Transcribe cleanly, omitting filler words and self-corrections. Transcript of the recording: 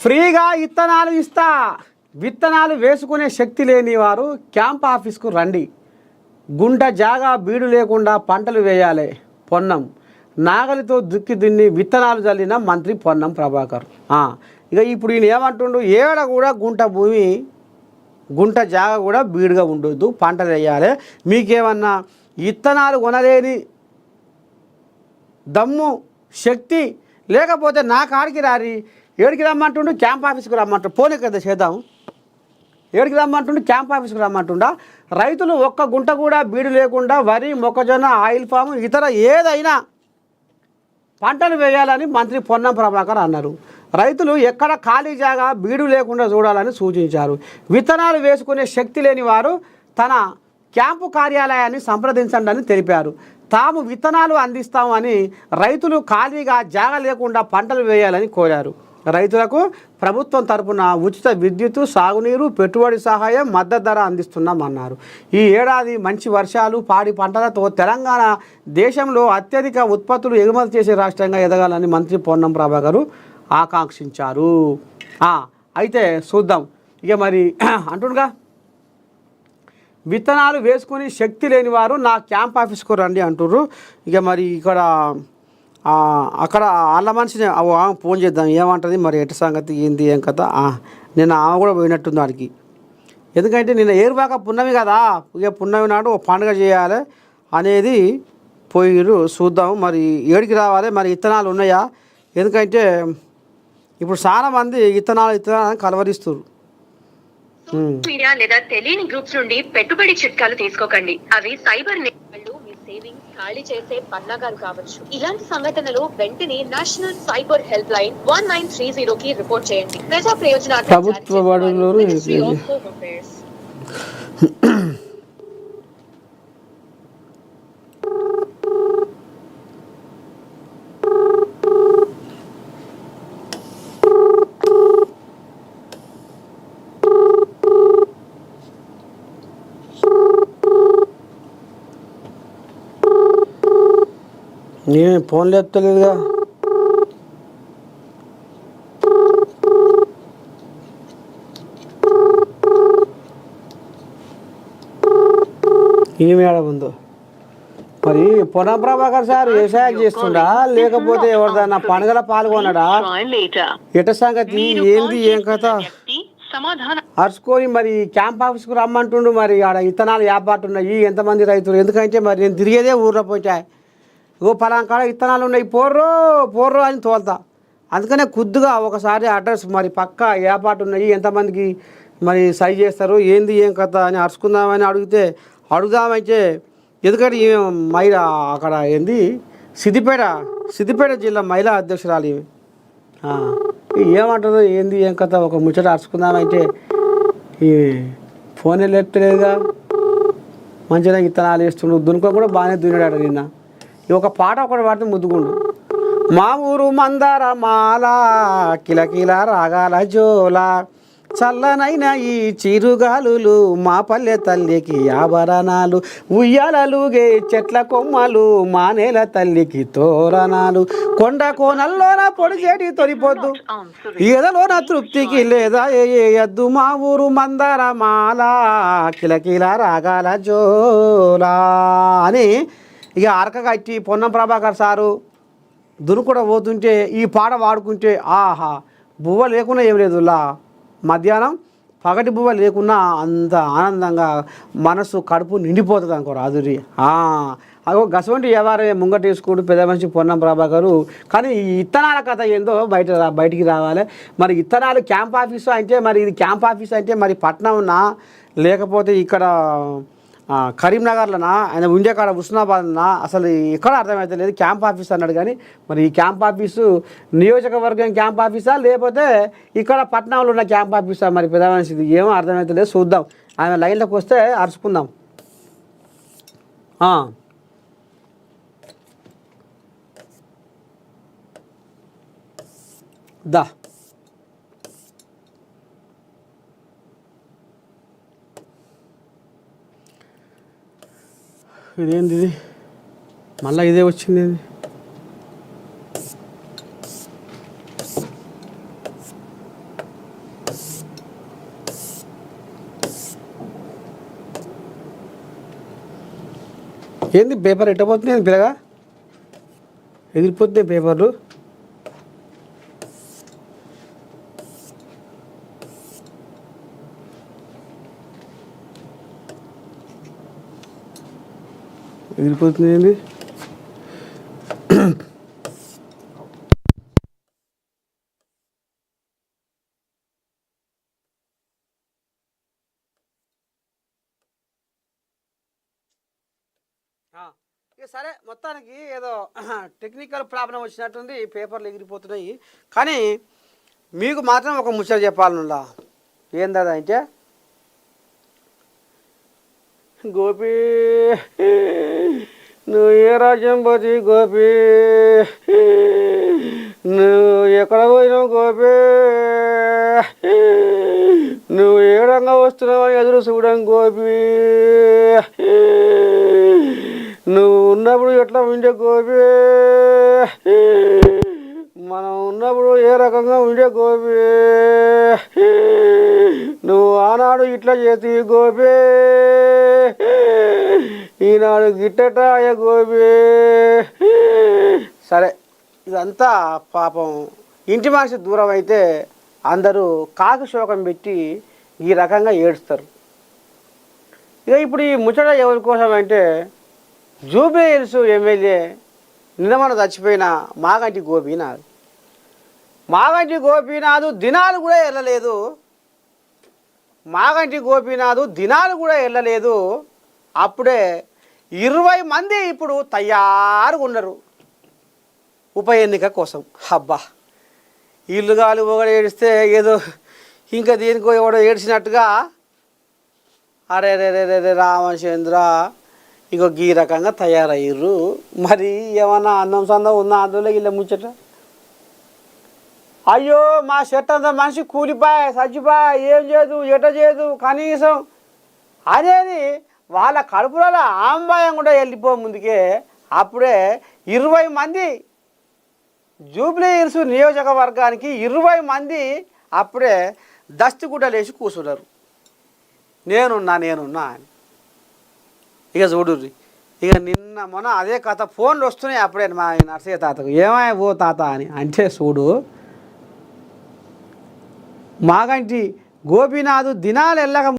ఫ్రీగా విత్తనాలు ఇస్తా. విత్తనాలు వేసుకునే శక్తి లేని వారు క్యాంప్ ఆఫీస్కు రండి. గుంట జాగా బీడు లేకుండా పంటలు వేయాలి. పొన్నం నాగలితో దుక్కి దున్ని విత్తనాలు చల్లిన మంత్రి పొన్నం ప్రభాకర్. ఇక ఇప్పుడు ఈయన ఏమంటుండు, ఏడ కూడా గుంట భూమి గుంట జాగా కూడా బీడుగా ఉండొద్దు, పంటలు వేయాలి. మీకేమన్నా విత్తనాలు కొనలేని దమ్ము శక్తి లేకపోతే నా కాడికి రారి. ఏడికి రమ్మంటుండు, క్యాంప్ ఆఫీస్కి రమ్మంటుండు. పోనీ కదా చేద్దాం. ఏడికి రమ్మంటుండు, క్యాంప్ ఆఫీస్కి రమ్మంటుండా. రైతులు ఒక్క గుంట కూడా బీడు లేకుండా వరి, మొక్కజొన్న, ఆయిల్ పాము ఇతర ఏదైనా పంటలు వేయాలని మంత్రి పొన్నం ప్రభాకర్ అన్నారు. రైతులు ఎక్కడ ఖాళీ జాగా బీడు లేకుండా చూడాలని సూచించారు. విత్తనాలు వేసుకునే శక్తి లేని వారు తన క్యాంపు కార్యాలయాన్ని సంప్రదించండి అని తెలిపారు. తాము విత్తనాలు అందిస్తామని రైతులు ఖాళీగా జాగా లేకుండా పంటలు వేయాలని కోరారు. రైతులకు ప్రభుత్వం తరపున ఉచిత విద్యుత్తు, సాగునీరు, పెట్టుబడి సహాయం, మద్దతు ధర అందిస్తున్నామన్నారు. ఈ ఏడాది మంచి వర్షాలు, పాడి పంటలతో తెలంగాణ దేశంలో అత్యధిక ఉత్పత్తులు ఎగుమతి చేసే రాష్ట్రంగా ఎదగాలని మంత్రి పొన్నం ప్రభాకర్ ఆకాంక్షించారు. అయితే చూద్దాం. ఇక మరి అంటుండగా విత్తనాలు వేసుకొని శక్తి లేని వారు నా క్యాంప్ ఆఫీస్కు రండి అంటుర్రు. ఇక మరి ఇక్కడ అక్కడ వాళ్ళ మనిషిని ఫోన్ చేద్దాం, ఏమంటుంది మరి ఎటు సంగతి ఏంది ఏం కథ. నిన్న ఆమె కూడా పోయినట్టుంది వాడికి. ఎందుకంటే నిన్న ఏరువాక పున్నమి కదా, ఇక పున్నమి నాడు పండుగ చేయాలి అనేది పోయిరు. చూద్దాం మరి ఏడికి రావాలి, మరి విత్తనాలు ఉన్నాయా. ఎందుకంటే ఇప్పుడు చాలా మంది విత్తనాలు కలవరిస్తారు. మీడియా లేదా తెలియని గ్రూప్స్ నుండి పెట్టుబడి చిట్కాలు తీసుకోకండి. అవి సైబర్ నేరాలు, మీ సేవింగ్స్ ఖాళీ చేసే పన్నాగాలు కావచ్చు. ఇలాంటి సంఘటనలు వెంటనే నేషనల్ సైబర్ హెల్ప్ లైన్ 1930 కి రిపోర్ట్ చేయండి. ప్రజా ప్రయోజనార్థం ప్రభుత్వ బడులు నేను ఫోన్లు ఎత్తలేదుగా. ఏమి ఏడ ఉందో మరి. పొన్నం ప్రభాకర్ సార్ వ్యవసాయం చేస్తుండా లేకపోతే ఎవరిదన్నా పండుగల పాల్గొన్నాడా, ఎట సంగతి ఏంది ఏం కథ అరుచుకొని మరి క్యాంప్ ఆఫీస్కు రమ్మంటుండు. మరి ఆడ విత్తనాలు వ్యాపారున్నాయి ఎంతమంది రైతులు. ఎందుకంటే మరి నేను తిరిగేదే ఊర్లో పోయితే పలాంకాడ విత్తనాలు ఉన్నాయి, పోర్రో అని తోలుతా. అందుకనే కొద్దిగా ఒకసారి అడ్రస్ మరి పక్క ఏపాటు ఉన్నాయి, ఎంతమందికి మరి సైజ్ చేస్తారు, ఏంది ఏం కథ అని అరుచుకుందామని అడుగుదామంటే ఎందుకంటే మహిళ అక్కడ ఏంది సిద్దిపేట జిల్లా మహిళా అధ్యక్షురాలు ఏమంటుందో ఏంది ఏం కథ ఒక ముచ్చట అరుచుకుందామంటే ఈ ఫోనే లేపుతలేదుగా. మంచిగా విత్తనాలు వేస్తుండు, దునుకో కూడా బాగానే దున్నాడు నిన్న. ఒక పాట ఒకటి పాడితే ముద్దుకుండు. మా ఊరు మందార మాల కిలకిల రాగాల జోల చల్లనైన ఈ చిరుగాలులు మా పల్లె తల్లికి ఆభరణాలు ఉయ్యాలలుగే చెట్ల కొమ్మలు మా నేల తల్లికి తోరణాలు కొండ కోనల్లోన పొడిచేటి తొలిపోద్దు ఏదలోన తృప్తికి లేదా ఎద్దు మా ఊరు మందార మాల కిలకిల రాగాల జోల అని ఇక అరక కట్టి పొన్నం ప్రభాకర్ సారు దునుకుడ పోతుంటే ఈ పాట వాడుకుంటే ఆహా బువ్వ లేకున్నా ఏం లేదులా. మధ్యాహ్నం పగటి బువ్వ లేకున్నా అంత ఆనందంగా మనసు కడుపు నిండిపోతుంది అనుకో రాదురి. అగో గసవంటి వ్యవహారం ముంగట వేసుకుంటూ పెద్ద మనిషి పొన్నం ప్రభాకరు. కానీ ఈ ఇత్తనాల కథ ఏందో బయటికి రావాలి. మరి ఇత్తనాలు క్యాంప్ ఆఫీసు అంటే మరి ఇది క్యాంప్ ఆఫీస్ అంటే మరి పట్నంనా లేకపోతే ఇక్కడ కరీంనగర్లోనా ఆయన ఉండే కాడ హుస్నాబాద్నా అసలు ఎక్కడ అర్థమైతే లేదు. క్యాంప్ ఆఫీస్ అన్నాడు కానీ మరి ఈ క్యాంప్ ఆఫీసు నియోజకవర్గం క్యాంప్ ఆఫీసా లేకపోతే ఇక్కడ పట్టణంలో ఉన్న క్యాంప్ ఆఫీసా మరి పెద్ద మనిషిది ఏమో అర్థమైతే లేదు. చూద్దాం, ఆయన లైన్లోకి వస్తే అరుచుకుందాం. దా ఇదేంది ఇది మళ్ళీ ఇదే వచ్చింది. ఏంది పేపర్ ఎట్టపోతుంది ఏంది పిల్లగా ఎగిరిపోతున్నాయి పేపర్లు. ఎగిరిపోతుంది ఏంది. ఇక సరే మొత్తానికి ఏదో టెక్నికల్ ప్రాబ్లం వచ్చినట్టుంది, పేపర్లు ఎగిరిపోతున్నాయి. కానీ మీకు మాత్రం ఒక ముచ్చట చెప్పాలనులా. ఏందా అంటే గోపి నువ్వు ఏ రాజ్యం పోతి గోపి, నువ్వు ఎక్కడ పోయినావు గోపి, నువ్వు ఏ రంగా వస్తున్నావు అని ఎదురు చూడం గోపి, నువ్వు ఉన్నప్పుడు ఎట్లా ఉండే గోపి, మనం ఉన్నప్పుడు ఏ రకంగా ఉండే గోపి, నువ్వు ఆనాడు ఇట్లా చేసి గోపి, ఈనాడు గిట్టట అయ్య గోపి. సరే ఇదంతా పాపం ఇంటి మనిషి దూరం అయితే అందరూ కాకి శోకం పెట్టి ఈ రకంగా ఏడుస్తారు. ఇక ఇప్పుడు ఈ ముచ్చట ఎవరి కోసం అంటే జూబ్లీ హిల్స్ ఎమ్మెల్యే నిన్న చచ్చిపోయిన మాగంటి గోపీనాథ్. మాగంటి గోపీనాథ్ దినాలు కూడా వెళ్ళలేదు. మాగంటి గోపీనాథ్ దినాలు కూడా వెళ్ళలేదు. అప్పుడే 20 మంది ఇప్పుడు తయారుగా ఉన్నారు ఉప ఎన్నిక కోసం. అబ్బా ఇల్లుగాలు ఒకడు ఏడిస్తే ఏదో ఇంకా దేనికో ఎవడో ఏడ్చినట్టుగా అరే రే రే రే రామచంద్ర ఇగో ఈ రకంగా తయారయ్యారు. మరి ఏమన్నా అందం సందం ఉందా అందులో ఇలా ముచ్చట? అయ్యో మా షర్ట్ అంతా మనిషి కూలిపాయ చచ్చిపాయ ఏం చేయదు ఎట చేయదు కనీసం అనేది వాళ్ళ కడుపులలో ఆంబాయం కూడా వెళ్ళిపో ముందుకే. అప్పుడే 20 మంది జూబ్లీ హిల్స్ నియోజకవర్గానికి 20 మంది అప్పుడే దస్తిగుడ్డలేసి కూర్చున్నారు నేనున్నా అని. ఇక చూడుర్రి ఇక నిన్న మొన్న అదే కథ ఫోన్లు వస్తున్నాయి. అప్పుడే మా నర్సయ్య తాతకు ఏమై ఓ తాత అని అంటే చూడు మాగంటి గోపీనాథ్ దినాలు వెళ్ళక